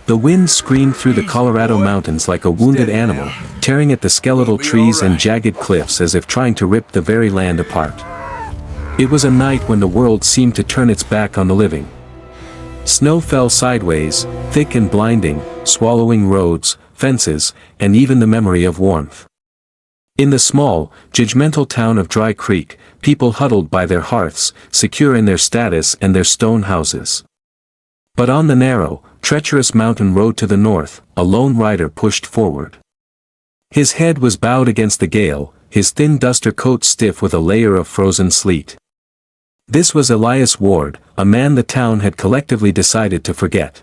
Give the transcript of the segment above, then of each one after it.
The wind screamed through the Colorado mountains like a wounded animal, tearing at the skeletal trees and jagged cliffs as if trying to rip the very land apart. It was a night when the world seemed to turn its back on the living. Snow fell sideways, thick and blinding, swallowing roads, fences, and even the memory of warmth. In the small, judgmental town of Dry Creek, people huddled by their hearths, secure in their status and their stone houses. But on the narrow, treacherous mountain road to the north, a lone rider pushed forward. His head was bowed against the gale, his thin duster coat stiff with a layer of frozen sleet. This was Elias Ward, a man the town had collectively decided to forget.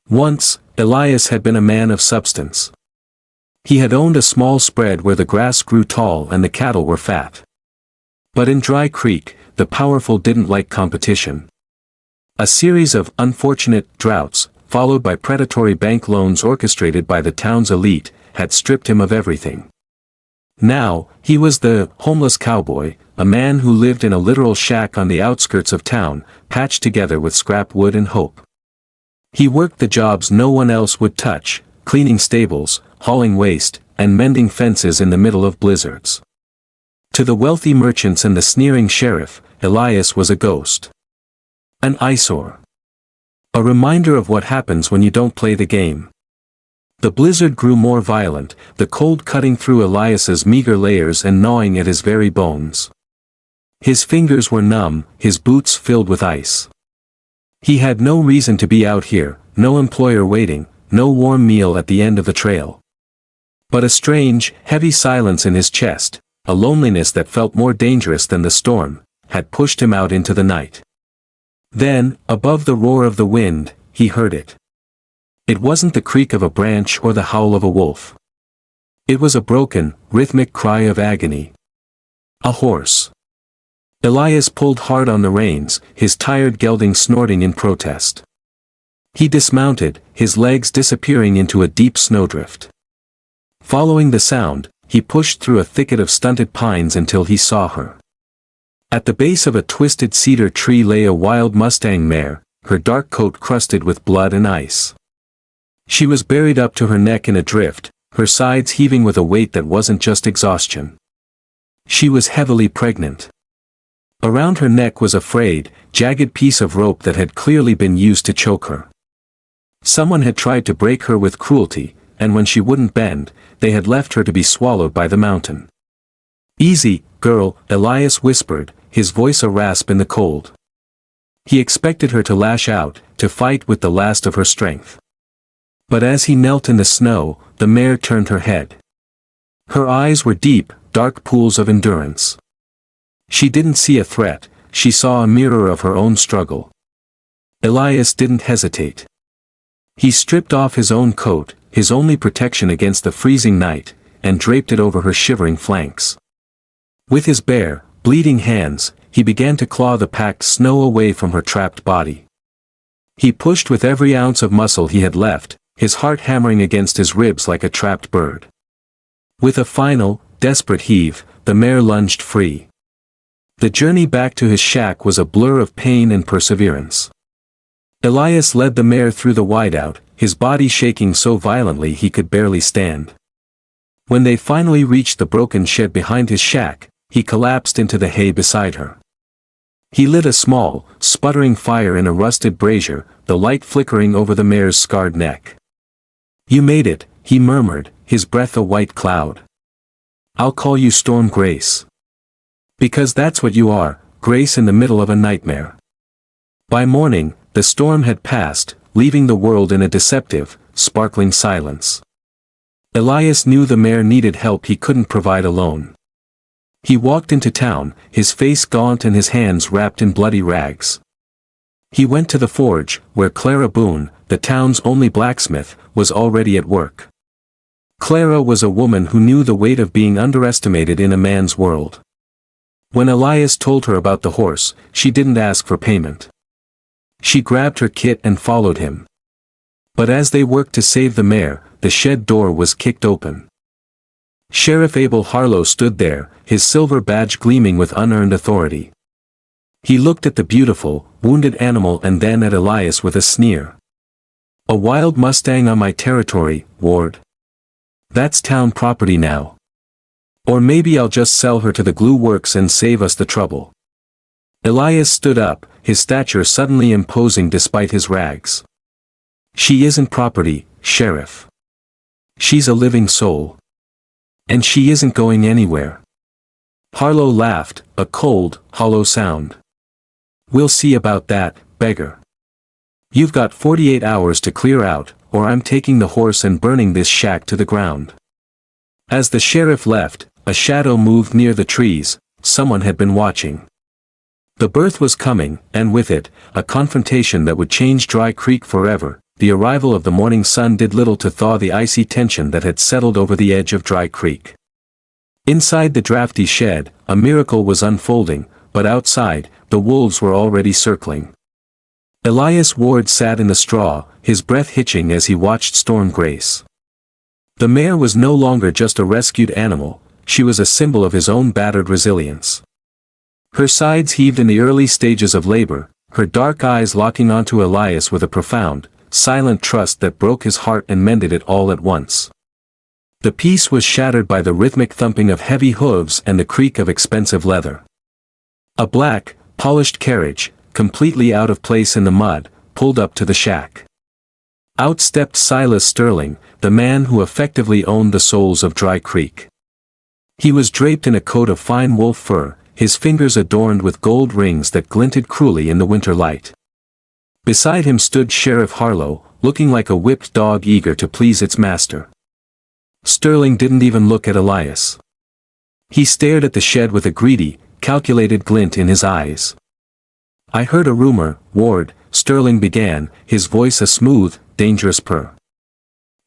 Once, Elias had been a man of substance. He had owned a small spread where the grass grew tall and the cattle were fat. But in Dry Creek, the powerful didn't like competition. A series of unfortunate droughts, followed by predatory bank loans orchestrated by the town's elite, had stripped him of everything. Now, he was the homeless cowboy, a man who lived in a literal shack on the outskirts of town, patched together with scrap wood and hope. He worked the jobs no one else would touch, cleaning stables, hauling waste, and mending fences in the middle of blizzards. To the wealthy merchants and the sneering sheriff, Elias was a ghost. An eyesore. A reminder of what happens when you don't play the game. The blizzard grew more violent, the cold cutting through Elias's meager layers and gnawing at his very bones. His fingers were numb, his boots filled with ice. He had no reason to be out here, no employer waiting, no warm meal at the end of the trail. But a strange, heavy silence in his chest, a loneliness that felt more dangerous than the storm, had pushed him out into the night. Then, above the roar of the wind, he heard it. It wasn't the creak of a branch or the howl of a wolf. It was a broken, rhythmic cry of agony. A horse. Elias pulled hard on the reins, his tired gelding snorting in protest. He dismounted, his legs disappearing into a deep snowdrift. Following the sound, he pushed through a thicket of stunted pines until he saw her. At the base of a twisted cedar tree lay a wild Mustang mare, her dark coat crusted with blood and ice. She was buried up to her neck in a drift, her sides heaving with a weight that wasn't just exhaustion. She was heavily pregnant. Around her neck was a frayed, jagged piece of rope that had clearly been used to choke her. Someone had tried to break her with cruelty, and when she wouldn't bend, they had left her to be swallowed by the mountain. "Easy, girl," Elias whispered, his voice a rasp in the cold. He expected her to lash out, to fight with the last of her strength. But as he knelt in the snow, the mare turned her head. Her eyes were deep, dark pools of endurance. She didn't see a threat, she saw a mirror of her own struggle. Elias didn't hesitate. He stripped off his own coat, his only protection against the freezing night, and draped it over her shivering flanks. With his bare, bleeding hands, he began to claw the packed snow away from her trapped body. He pushed with every ounce of muscle he had left, his heart hammering against his ribs like a trapped bird. With a final, desperate heave, the mare lunged free. The journey back to his shack was a blur of pain and perseverance. Elias led the mare through the whiteout, his body shaking so violently he could barely stand. When they finally reached the broken shed behind his shack, he collapsed into the hay beside her. He lit a small, sputtering fire in a rusted brazier, the light flickering over the mare's scarred neck. "You made it," he murmured, his breath a white cloud. "I'll call you Storm Grace. Because that's what you are, Grace in the middle of a nightmare." By morning, the storm had passed, leaving the world in a deceptive, sparkling silence. Elias knew the mare needed help he couldn't provide alone. He walked into town, his face gaunt and his hands wrapped in bloody rags. He went to the forge, where Clara Boone, the town's only blacksmith, was already at work. Clara was a woman who knew the weight of being underestimated in a man's world. When Elias told her about the horse, she didn't ask for payment. She grabbed her kit and followed him. But as they worked to save the mare, the shed door was kicked open. Sheriff Abel Harlow stood there, his silver badge gleaming with unearned authority. He looked at the beautiful, wounded animal and then at Elias with a sneer. A wild Mustang on my territory, Ward. That's town property now. Or maybe I'll just sell her to the glue works and save us the trouble. Elias stood up, his stature suddenly imposing despite his rags. She isn't property, Sheriff. She's a living soul. And she isn't going anywhere. Harlow laughed, a cold, hollow sound. We'll see about that, beggar. You've got 48 hours to clear out, or I'm taking the horse and burning this shack to the ground. As the sheriff left, a shadow moved near the trees. Someone had been watching. The birth was coming, and with it, a confrontation that would change Dry Creek forever. The arrival of the morning sun did little to thaw the icy tension that had settled over the edge of Dry Creek. Inside the drafty shed, a miracle was unfolding, but outside, the wolves were already circling. Elias Ward sat in the straw, his breath hitching as he watched Storm Grace. The mare was no longer just a rescued animal, she was a symbol of his own battered resilience. Her sides heaved in the early stages of labor, her dark eyes locking onto Elias with a profound, silent trust that broke his heart and mended it all at once. The peace was shattered by the rhythmic thumping of heavy hooves and the creak of expensive leather. A black, polished carriage, completely out of place in the mud, pulled up to the shack. Out stepped Silas Sterling, the man who effectively owned the souls of Dry Creek. He was draped in a coat of fine wolf fur, his fingers adorned with gold rings that glinted cruelly in the winter light. Beside him stood Sheriff Harlow, looking like a whipped dog eager to please its master. Sterling didn't even look at Elias. He stared at the shed with a greedy, calculated glint in his eyes. I heard a rumor, Ward, Sterling began, his voice a smooth, dangerous purr.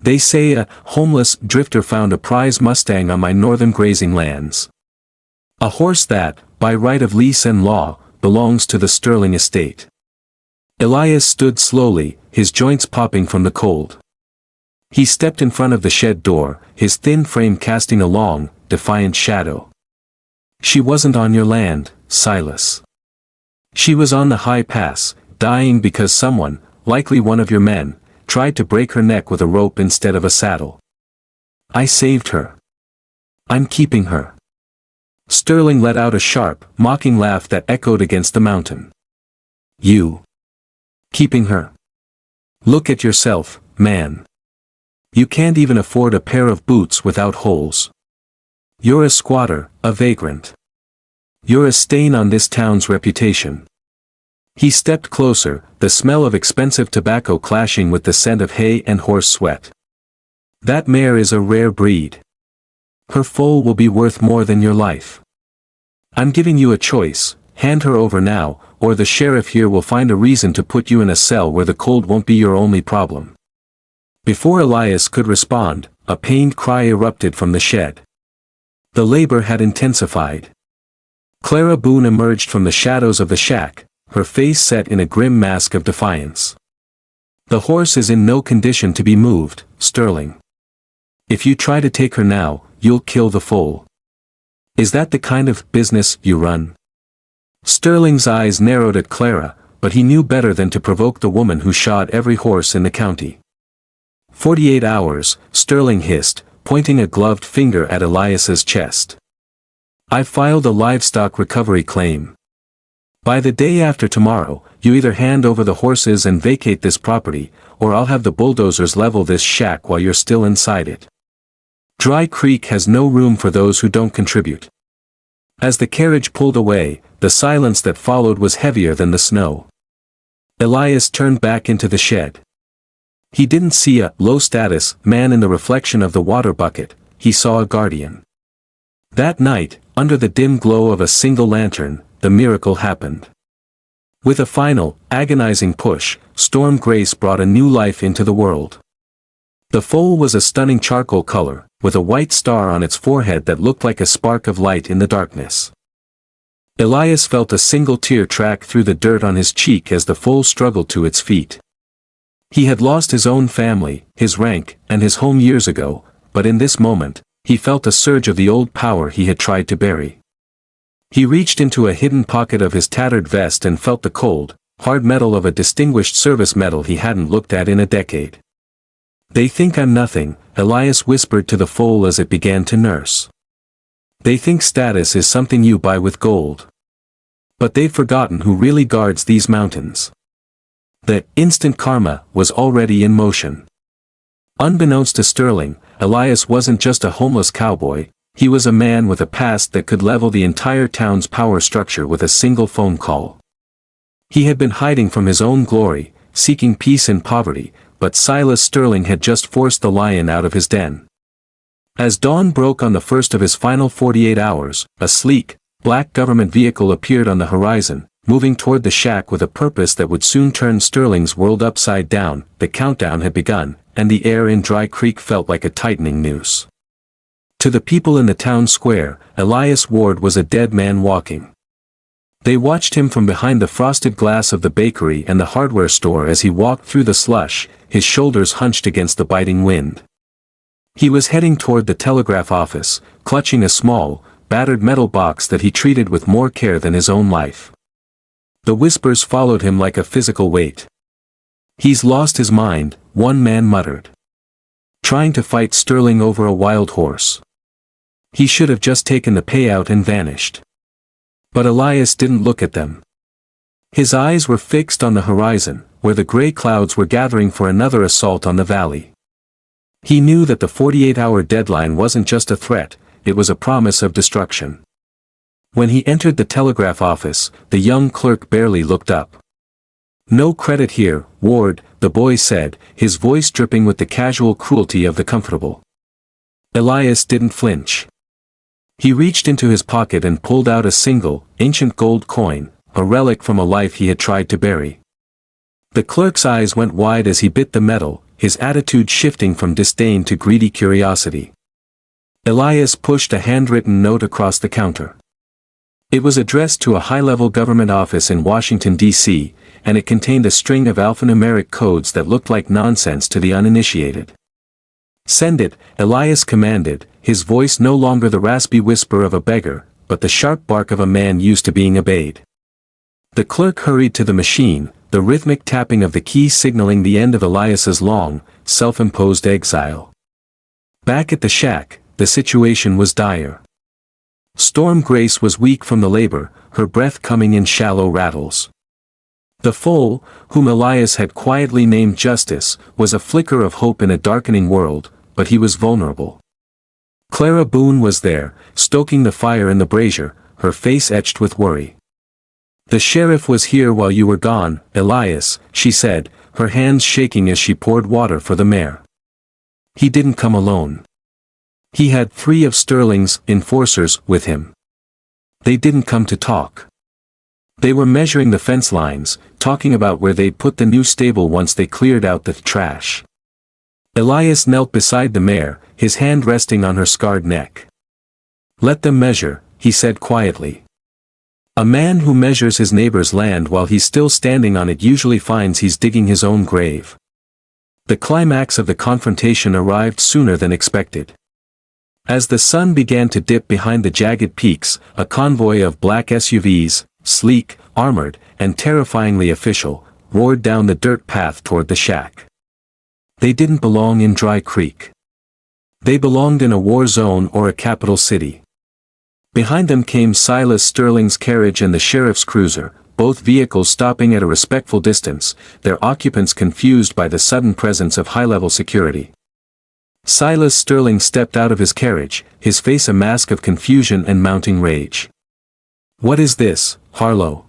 They say a homeless drifter found a prize Mustang on my northern grazing lands. A horse that, by right of lease and law, belongs to the Sterling estate. Elias stood slowly, his joints popping from the cold. He stepped in front of the shed door, his thin frame casting a long, defiant shadow. She wasn't on your land, Silas. She was on the high pass, dying because someone, likely one of your men, tried to break her neck with a rope instead of a saddle. I saved her. I'm keeping her. Sterling let out a sharp, mocking laugh that echoed against the mountain. You. Keeping her. Look at yourself, man. You can't even afford a pair of boots without holes. You're a squatter, a vagrant. You're a stain on this town's reputation. He stepped closer, the smell of expensive tobacco clashing with the scent of hay and horse sweat. That mare is a rare breed. Her foal will be worth more than your life. I'm giving you a choice, hand her over now, or the sheriff here will find a reason to put you in a cell where the cold won't be your only problem. Before Elias could respond, a pained cry erupted from the shed. The labor had intensified. Clara Boone emerged from the shadows of the shack, her face set in a grim mask of defiance. The horse is in no condition to be moved, Sterling. If you try to take her now, you'll kill the foal. Is that the kind of business you run? Sterling's eyes narrowed at Clara, but he knew better than to provoke the woman who shod every horse in the county. 48 hours, Sterling hissed, pointing a gloved finger at Elias's chest. I've filed a livestock recovery claim. By the day after tomorrow, you either hand over the horses and vacate this property, or I'll have the bulldozers level this shack while you're still inside it. Dry Creek has no room for those who don't contribute. As the carriage pulled away, the silence that followed was heavier than the snow. Elias turned back into the shed. He didn't see a low-status man in the reflection of the water bucket, he saw a guardian. That night, under the dim glow of a single lantern, the miracle happened. With a final, agonizing push, Storm Grace brought a new life into the world. The foal was a stunning charcoal color, with a white star on its forehead that looked like a spark of light in the darkness. Elias felt a single tear track through the dirt on his cheek as the foal struggled to its feet. He had lost his own family, his rank, and his home years ago, but in this moment, he felt a surge of the old power he had tried to bury. He reached into a hidden pocket of his tattered vest and felt the cold, hard metal of a distinguished service medal he hadn't looked at in a decade. "They think I'm nothing," Elias whispered to the foal as it began to nurse. "They think status is something you buy with gold. But they've forgotten who really guards these mountains." The instant karma was already in motion. Unbeknownst to Sterling, Elias wasn't just a homeless cowboy, he was a man with a past that could level the entire town's power structure with a single phone call. He had been hiding from his own glory, seeking peace in poverty, but Silas Sterling had just forced the lion out of his den. As dawn broke on the first of his final 48 hours, a sleek, black government vehicle appeared on the horizon, moving toward the shack with a purpose that would soon turn Sterling's world upside down. The countdown had begun, and the air in Dry Creek felt like a tightening noose. To the people in the town square, Elias Ward was a dead man walking. They watched him from behind the frosted glass of the bakery and the hardware store as he walked through the slush, his shoulders hunched against the biting wind. He was heading toward the telegraph office, clutching a small, battered metal box that he treated with more care than his own life. The whispers followed him like a physical weight. "He's lost his mind," one man muttered. "Trying to fight Sterling over a wild horse. He should have just taken the payout and vanished." But Elias didn't look at them. His eyes were fixed on the horizon, where the gray clouds were gathering for another assault on the valley. He knew that the 48-hour deadline wasn't just a threat, it was a promise of destruction. When he entered the telegraph office, the young clerk barely looked up. "No credit here, Ward," the boy said, his voice dripping with the casual cruelty of the comfortable. Elias didn't flinch. He reached into his pocket and pulled out a single, ancient gold coin, a relic from a life he had tried to bury. The clerk's eyes went wide as he bit the metal, his attitude shifting from disdain to greedy curiosity. Elias pushed a handwritten note across the counter. It was addressed to a high-level government office in Washington, D.C., and it contained a string of alphanumeric codes that looked like nonsense to the uninitiated. "Send it," Elias commanded, his voice no longer the raspy whisper of a beggar, but the sharp bark of a man used to being obeyed. The clerk hurried to the machine, the rhythmic tapping of the key signaling the end of Elias's long, self-imposed exile. Back at the shack, the situation was dire. Storm Grace was weak from the labor, her breath coming in shallow rattles. The foal, whom Elias had quietly named Justice, was a flicker of hope in a darkening world, but he was vulnerable. Clara Boone was there, stoking the fire in the brazier, her face etched with worry. "The sheriff was here while you were gone, Elias," she said, her hands shaking as she poured water for the mare. "He didn't come alone. He had 3 of Sterling's enforcers with him. They didn't come to talk. They were measuring the fence lines, talking about where they'd put the new stable once they cleared out the trash." Elias knelt beside the mare, his hand resting on her scarred neck. "Let them measure," he said quietly. "A man who measures his neighbor's land while he's still standing on it usually finds he's digging his own grave." The climax of the confrontation arrived sooner than expected. As the sun began to dip behind the jagged peaks, a convoy of black SUVs, sleek, armored, and terrifyingly official, roared down the dirt path toward the shack. They didn't belong in Dry Creek. They belonged in a war zone or a capital city. Behind them came Silas Sterling's carriage and the sheriff's cruiser, both vehicles stopping at a respectful distance, their occupants confused by the sudden presence of high-level security. Silas Sterling stepped out of his carriage, his face a mask of confusion and mounting rage. "What is this, Harlow?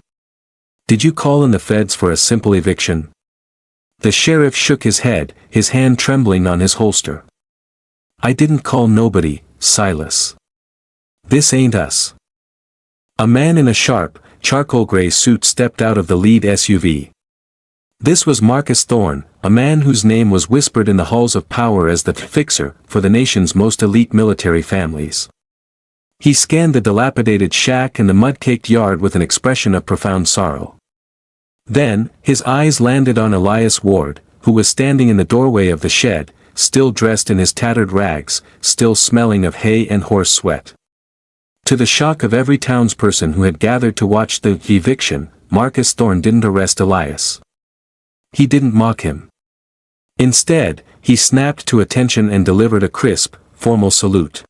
Did you call in the feds for a simple eviction?" The sheriff shook his head, his hand trembling on his holster. "I didn't call nobody, Silas. This ain't us." A man in a sharp, charcoal gray suit stepped out of the lead SUV. This was Marcus Thorne, a man whose name was whispered in the halls of power as the fixer for the nation's most elite military families. He scanned the dilapidated shack and the mud-caked yard with an expression of profound sorrow. Then, his eyes landed on Elias Ward, who was standing in the doorway of the shed, still dressed in his tattered rags, still smelling of hay and horse sweat. To the shock of every townsperson who had gathered to watch the eviction, Marcus Thorne didn't arrest Elias. He didn't mock him. Instead, he snapped to attention and delivered a crisp, formal salute.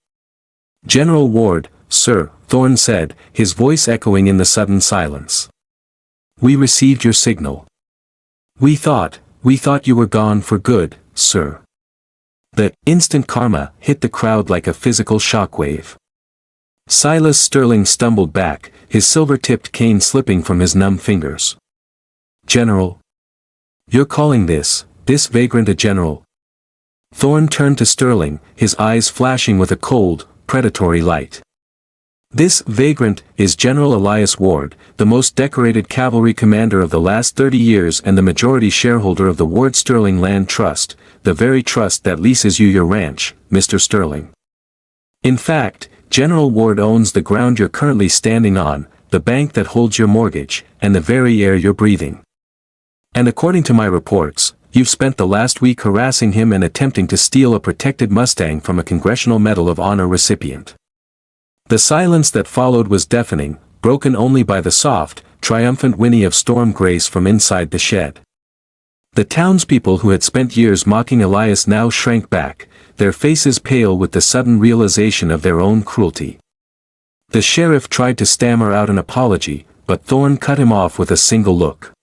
"General Ward, sir," Thorne said, his voice echoing in the sudden silence. "We received your signal. We thought you were gone for good, sir." The instant karma hit the crowd like a physical shockwave. Silas Sterling stumbled back, his silver-tipped cane slipping from his numb fingers. "General? You're calling this vagrant a general?" Thorne turned to Sterling, his eyes flashing with a cold, predatory light. "This vagrant is General Elias Ward, the most decorated cavalry commander of the last 30 years and the majority shareholder of the Ward Sterling Land Trust, the very trust that leases you your ranch, Mr. Sterling. In fact, General Ward owns the ground you're currently standing on, the bank that holds your mortgage, and the very air you're breathing. And according to my reports, you've spent the last week harassing him and attempting to steal a protected Mustang from a Congressional Medal of Honor recipient." The silence that followed was deafening, broken only by the soft, triumphant whinny of Storm Grace from inside the shed. The townspeople who had spent years mocking Elias now shrank back, their faces pale with the sudden realization of their own cruelty. The sheriff tried to stammer out an apology, but Thorne cut him off with a single look.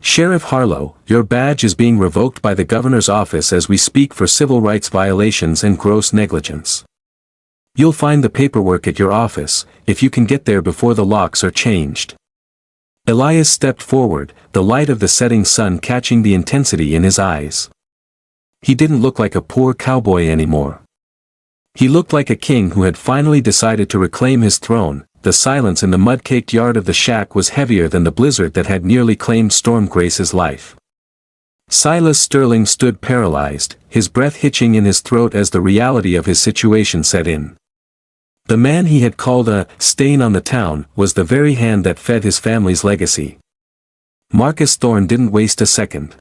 "Sheriff Harlow, your badge is being revoked by the governor's office as we speak for civil rights violations and gross negligence. You'll find the paperwork at your office, if you can get there before the locks are changed." Elias stepped forward, the light of the setting sun catching the intensity in his eyes. He didn't look like a poor cowboy anymore. He looked like a king who had finally decided to reclaim his throne. The silence in the mud-caked yard of the shack was heavier than the blizzard that had nearly claimed Storm Grace's life. Silas Sterling stood paralyzed, his breath hitching in his throat as the reality of his situation set in. The man he had called a stain on the town was the very hand that fed his family's legacy. Marcus Thorne didn't waste a second.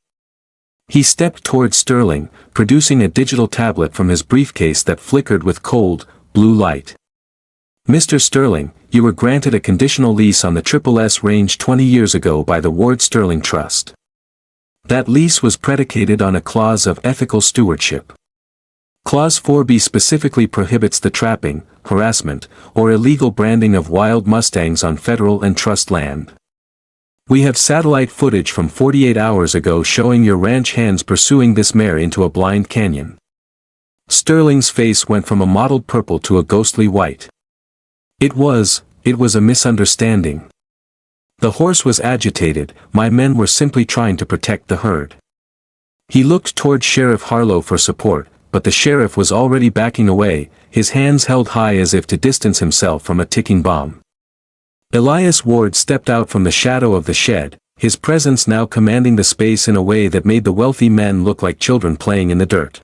He stepped toward Sterling, producing a digital tablet from his briefcase that flickered with cold, blue light. "Mr. Sterling, you were granted a conditional lease on the S range 20 years ago by the Ward Sterling Trust. That lease was predicated on a clause of ethical stewardship. Clause 4B specifically prohibits the trapping, harassment, or illegal branding of wild Mustangs on federal and trust land. We have satellite footage from 48 hours ago showing your ranch hands pursuing this mare into a blind canyon." Sterling's face went from a mottled purple to a ghostly white. It was a misunderstanding. The horse was agitated, my men were simply trying to protect the herd. He looked toward Sheriff Harlow for support, but the sheriff was already backing away, his hands held high as if to distance himself from a ticking bomb. Elias Ward stepped out from the shadow of the shed, his presence now commanding the space in a way that made the wealthy men look like children playing in the dirt.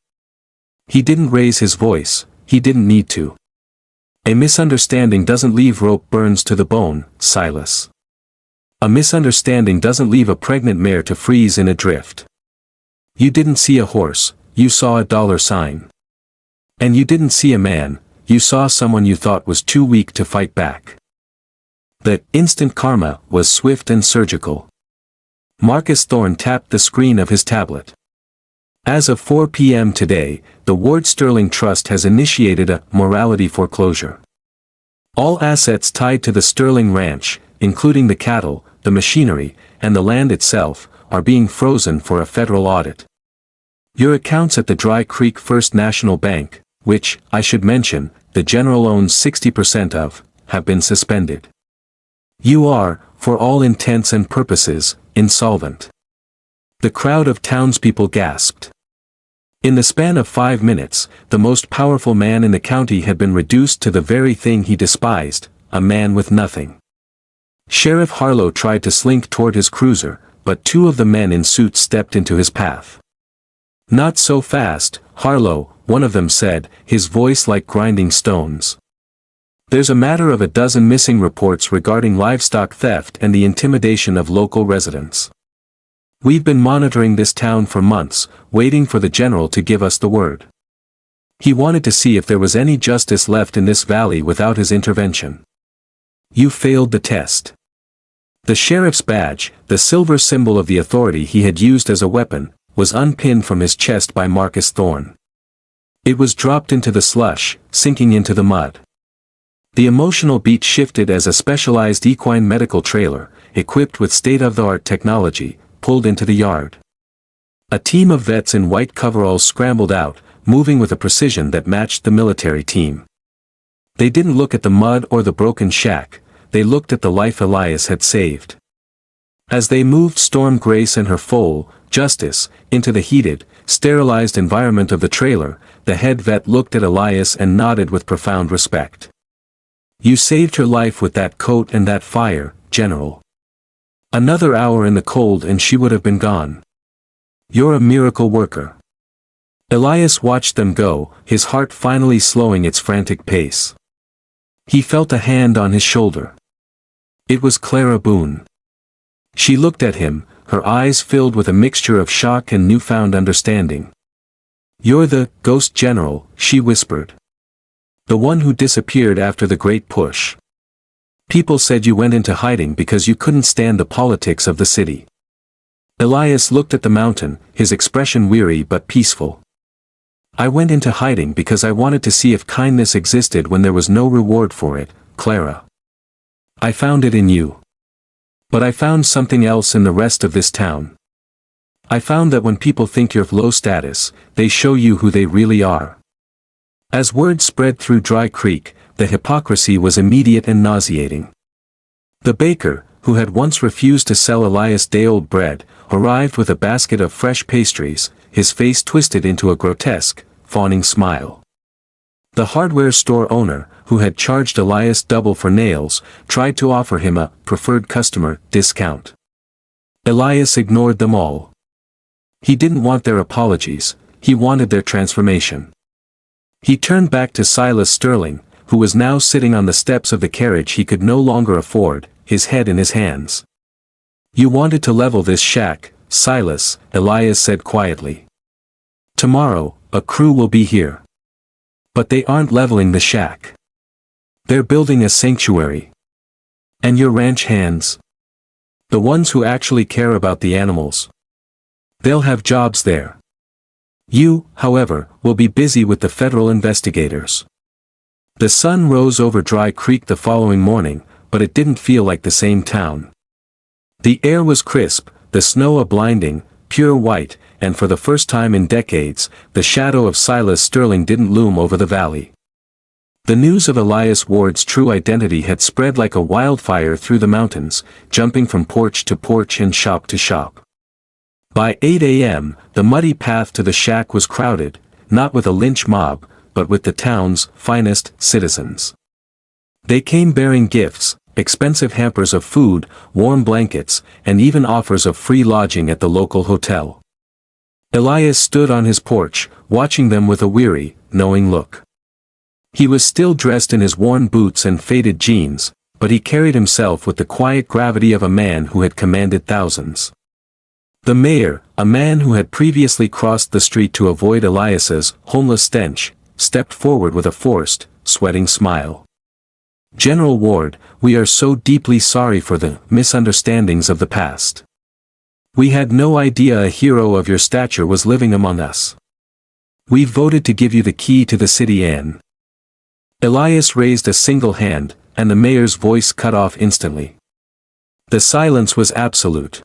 He didn't raise his voice, he didn't need to. "A misunderstanding doesn't leave rope burns to the bone, Silas. A misunderstanding doesn't leave a pregnant mare to freeze in a drift. You didn't see a horse, you saw a $sign. And you didn't see a man, you saw someone you thought was too weak to fight back." The instant karma was swift and surgical. Marcus Thorne tapped the screen of his tablet. "As of 4 p.m. today, the Ward Sterling Trust has initiated a morality foreclosure. All assets tied to the Sterling Ranch, including the cattle, the machinery, and the land itself, are being frozen for a federal audit. Your accounts at the Dry Creek First National Bank, which, I should mention, the General owns 60% of, have been suspended. You are, for all intents and purposes, insolvent." The crowd of townspeople gasped. In the span of 5 minutes, the most powerful man in the county had been reduced to the very thing he despised, a man with nothing. Sheriff Harlow tried to slink toward his cruiser, but 2 of the men in suits stepped into his path. "Not so fast, Harlow," one of them said, his voice like grinding stones. "There's a matter of a dozen missing reports regarding livestock theft and the intimidation of local residents. We've been monitoring this town for months, waiting for the general to give us the word. He wanted to see if there was any justice left in this valley without his intervention. You failed the test. The sheriff's badge, the silver symbol of the authority he had used as a weapon, was unpinned from his chest by Marcus Thorne. It was dropped into the slush, sinking into the mud. The emotional beat shifted as a specialized equine medical trailer, equipped with state-of-the-art technology, pulled into the yard. A team of vets in white coveralls scrambled out, moving with a precision that matched the military team. They didn't look at the mud or the broken shack, they looked at the life Elias had saved. As they moved Storm Grace and her foal, Justice, into the heated, sterilized environment of the trailer, the head vet looked at Elias and nodded with profound respect. "You saved her life with that coat and that fire, General. Another hour in the cold and she would have been gone. You're a miracle worker." Elias watched them go, his heart finally slowing its frantic pace. He felt a hand on his shoulder. It was Clara Boone. She looked at him, her eyes filled with a mixture of shock and newfound understanding. "You're the Ghost General," she whispered. "The one who disappeared after the Great Push. People said you went into hiding because you couldn't stand the politics of the city." Elias looked at the mountain, his expression weary but peaceful. "I went into hiding because I wanted to see if kindness existed when there was no reward for it, Clara. I found it in you. But I found something else in the rest of this town. I found that when people think you're low status, they show you who they really are." As word spread through Dry Creek, the hypocrisy was immediate and nauseating. The baker, who had once refused to sell Elias day-old bread, arrived with a basket of fresh pastries, his face twisted into a grotesque, fawning smile. The hardware store owner, who had charged Elias double for nails, tried to offer him a preferred customer discount. Elias ignored them all. He didn't want their apologies, he wanted their transformation. He turned back to Silas Sterling, who was now sitting on the steps of the carriage he could no longer afford, his head in his hands. "You wanted to level this shack, Silas," Elias said quietly. "Tomorrow, a crew will be here. But they aren't leveling the shack. They're building a sanctuary. And your ranch hands? The ones who actually care about the animals. They'll have jobs there. You, however, will be busy with the federal investigators." The sun rose over Dry Creek the following morning, but it didn't feel like the same town. The air was crisp, the snow a blinding, pure white, and for the first time in decades, the shadow of Silas Sterling didn't loom over the valley. The news of Elias Ward's true identity had spread like a wildfire through the mountains, jumping from porch to porch and shop to shop. By 8 a.m., the muddy path to the shack was crowded, not with a lynch mob, but with the town's finest citizens. They came bearing gifts, expensive hampers of food, warm blankets, and even offers of free lodging at the local hotel. Elias stood on his porch, watching them with a weary, knowing look. He was still dressed in his worn boots and faded jeans, but he carried himself with the quiet gravity of a man who had commanded thousands. The mayor, a man who had previously crossed the street to avoid Elias's homeless stench, stepped forward with a forced, sweating smile. "General Ward, we are so deeply sorry for the misunderstandings of the past. We had no idea a hero of your stature was living among us. We voted to give you the key to the city Anne." Elias raised a single hand, and the mayor's voice cut off instantly. The silence was absolute.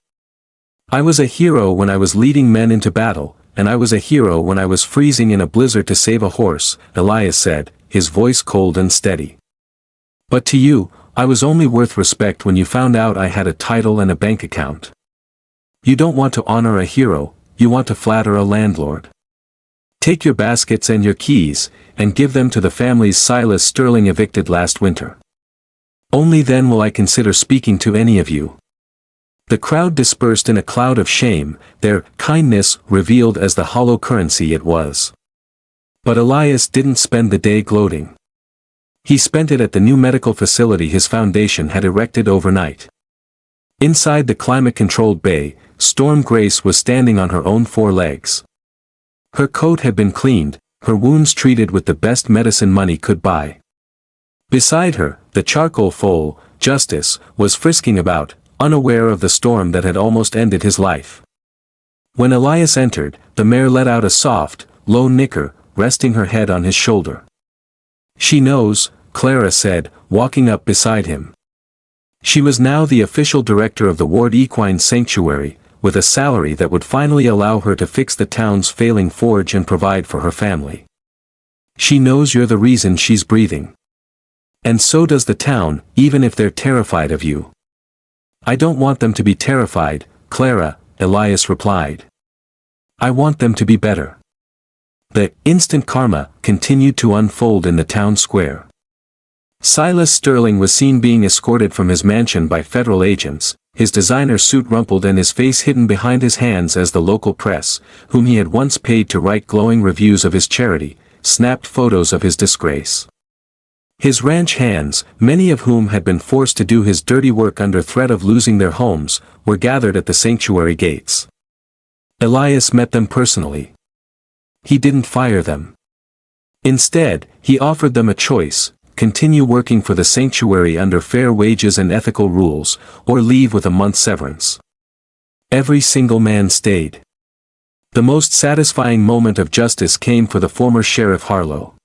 "I was a hero when I was leading men into battle, and I was a hero when I was freezing in a blizzard to save a horse," Elias said, his voice cold and steady. "But to you, I was only worth respect when you found out I had a title and a bank account. You don't want to honor a hero, you want to flatter a landlord. Take your baskets and your keys, and give them to the families Silas Sterling evicted last winter. Only then will I consider speaking to any of you." The crowd dispersed in a cloud of shame, their kindness revealed as the hollow currency it was. But Elias didn't spend the day gloating. He spent it at the new medical facility his foundation had erected overnight. Inside the climate-controlled bay, Storm Grace was standing on her own 4 legs. Her coat had been cleaned, her wounds treated with the best medicine money could buy. Beside her, the charcoal foal, Justice, was frisking about, unaware of the storm that had almost ended his life. When Elias entered, the mare let out a soft, low nicker, resting her head on his shoulder. "She knows," Clara said, walking up beside him. She was now the official director of the Ward Equine Sanctuary, with a salary that would finally allow her to fix the town's failing forge and provide for her family. "She knows you're the reason she's breathing. And so does the town, even if they're terrified of you." "I don't want them to be terrified, Clara," Elias replied. "I want them to be better." The instant karma continued to unfold in the town square. Silas Sterling was seen being escorted from his mansion by federal agents, his designer suit rumpled and his face hidden behind his hands as the local press, whom he had once paid to write glowing reviews of his charity, snapped photos of his disgrace. His ranch hands, many of whom had been forced to do his dirty work under threat of losing their homes, were gathered at the sanctuary gates. Elias met them personally. He didn't fire them. Instead, he offered them a choice: continue working for the sanctuary under fair wages and ethical rules, or leave with a month's severance. Every single man stayed. The most satisfying moment of justice came for the former Sheriff Harlow.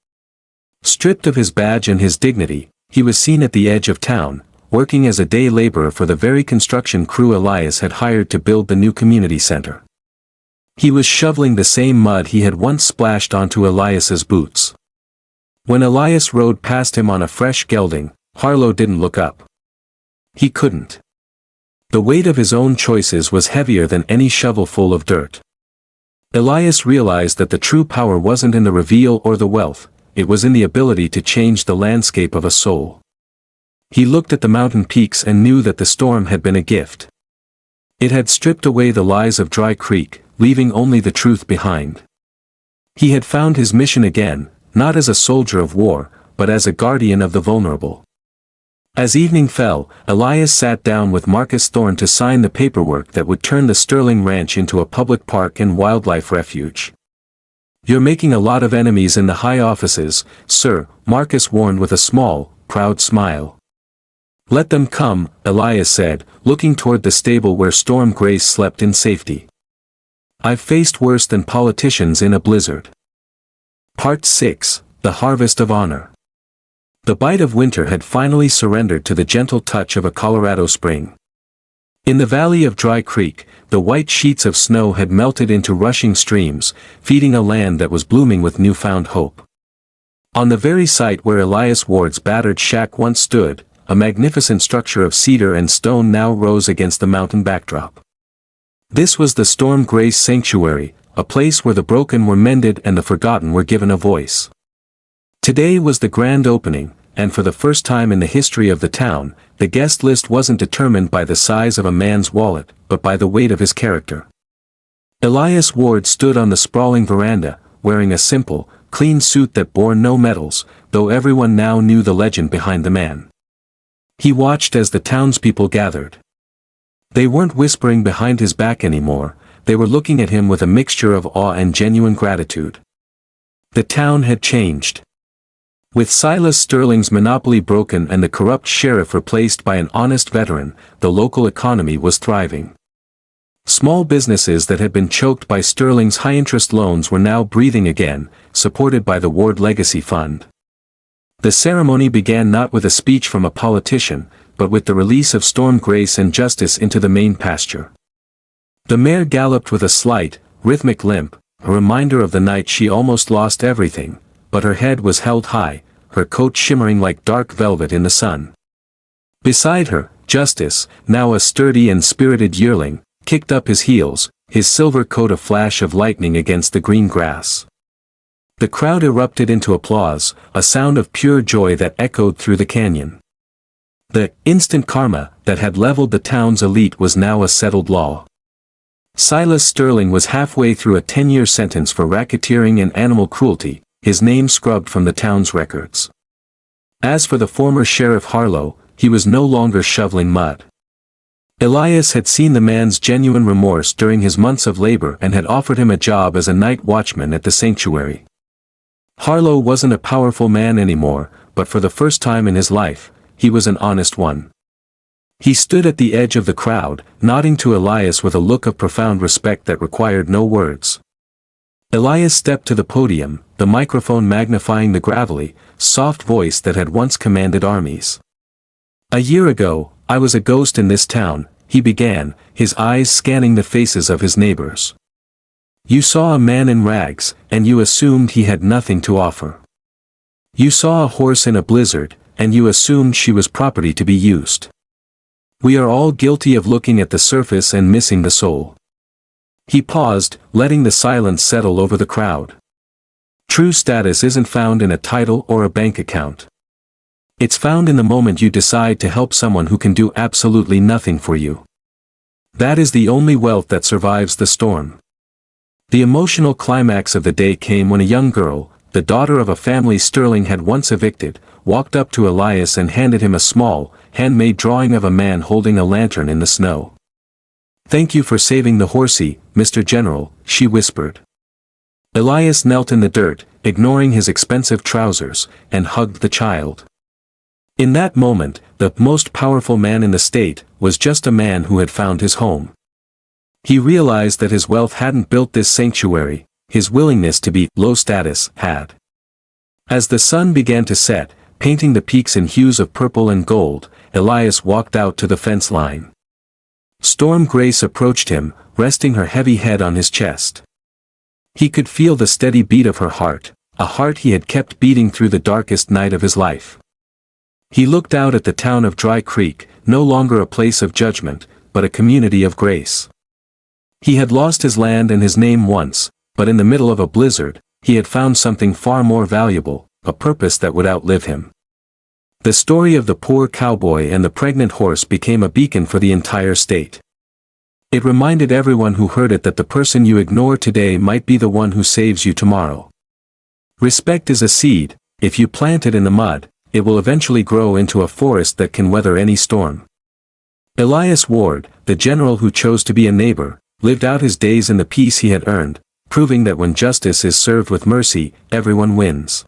Stripped of his badge and his dignity, he was seen at the edge of town, working as a day laborer for the very construction crew Elias had hired to build the new community center. He was shoveling the same mud he had once splashed onto Elias's boots. When Elias rode past him on a fresh gelding, Harlow didn't look up. He couldn't. The weight of his own choices was heavier than any shovelful of dirt. Elias realized that the true power wasn't in the reveal or the wealth, it was in the ability to change the landscape of a soul. He looked at the mountain peaks and knew that the storm had been a gift. It had stripped away the lies of Dry Creek, leaving only the truth behind. He had found his mission again, not as a soldier of war, but as a guardian of the vulnerable. As evening fell, Elias sat down with Marcus Thorne to sign the paperwork that would turn the Sterling Ranch into a public park and wildlife refuge. "You're making a lot of enemies in the high offices, sir," Marcus warned with a small, proud smile. "Let them come," Elias said, looking toward the stable where Storm Grace slept in safety. "I've faced worse than politicians in a blizzard." Part 6, The Harvest of Honor. The bite of winter had finally surrendered to the gentle touch of a Colorado spring. In the valley of Dry Creek, the white sheets of snow had melted into rushing streams, feeding a land that was blooming with newfound hope. On the very site where Elias Ward's battered shack once stood, a magnificent structure of cedar and stone now rose against the mountain backdrop. This was the Storm Grace Sanctuary, a place where the broken were mended and the forgotten were given a voice. Today was the grand opening, and for the first time in the history of the town, the guest list wasn't determined by the size of a man's wallet, but by the weight of his character. Elias Ward stood on the sprawling veranda, wearing a simple, clean suit that bore no medals, though everyone now knew the legend behind the man. He watched as the townspeople gathered. They weren't whispering behind his back anymore, they were looking at him with a mixture of awe and genuine gratitude. The town had changed. With Silas Sterling's monopoly broken and the corrupt sheriff replaced by an honest veteran, the local economy was thriving. Small businesses that had been choked by Sterling's high-interest loans were now breathing again, supported by the Ward Legacy Fund. The ceremony began not with a speech from a politician, but with the release of Storm Grace and Justice into the main pasture. The mare galloped with a slight, rhythmic limp, a reminder of the night she almost lost everything, but her head was held high, her coat shimmering like dark velvet in the sun. Beside her, Justice, now a sturdy and spirited yearling, kicked up his heels, his silver coat a flash of lightning against the green grass. The crowd erupted into applause, a sound of pure joy that echoed through the canyon. The instant karma that had leveled the town's elite was now a settled law. Silas Sterling was halfway through a 10-year sentence for racketeering and animal cruelty, his name scrubbed from the town's records. As for the former Sheriff Harlow, he was no longer shoveling mud. Elias had seen the man's genuine remorse during his months of labor and had offered him a job as a night watchman at the sanctuary. Harlow wasn't a powerful man anymore, but for the first time in his life, he was an honest one. He stood at the edge of the crowd, nodding to Elias with a look of profound respect that required no words. Elias stepped to the podium, the microphone magnifying the gravelly, soft voice that had once commanded armies. "A year ago, I was a ghost in this town," he began, his eyes scanning the faces of his neighbors. "You saw a man in rags, and you assumed he had nothing to offer. You saw a horse in a blizzard, and you assumed she was property to be used. We are all guilty of looking at the surface and missing the soul." He paused, letting the silence settle over the crowd. True status isn't found in a title or a bank account. It's found in the moment you decide to help someone who can do absolutely nothing for you. That is the only wealth that survives the storm. The emotional climax of the day came when a young girl, the daughter of a family Sterling had once evicted, walked up to Elias and handed him a small, handmade drawing of a man holding a lantern in the snow. "Thank you for saving the horsey, Mr. General," she whispered. Elias knelt in the dirt, ignoring his expensive trousers, and hugged the child. In that moment, the most powerful man in the state was just a man who had found his home. He realized that his wealth hadn't built this sanctuary, his willingness to be low status had. As the sun began to set, painting the peaks in hues of purple and gold, Elias walked out to the fence line. Storm Grace approached him, resting her heavy head on his chest. He could feel the steady beat of her heart, a heart he had kept beating through the darkest night of his life. He looked out at the town of Dry Creek, no longer a place of judgment, but a community of grace. He had lost his land and his name once, but in the middle of a blizzard, he had found something far more valuable, a purpose that would outlive him. The story of the poor cowboy and the pregnant horse became a beacon for the entire state. It reminded everyone who heard it that the person you ignore today might be the one who saves you tomorrow. Respect is a seed. If you plant it in the mud, it will eventually grow into a forest that can weather any storm. Elias Ward, the general who chose to be a neighbor, lived out his days in the peace he had earned, proving that when justice is served with mercy, everyone wins.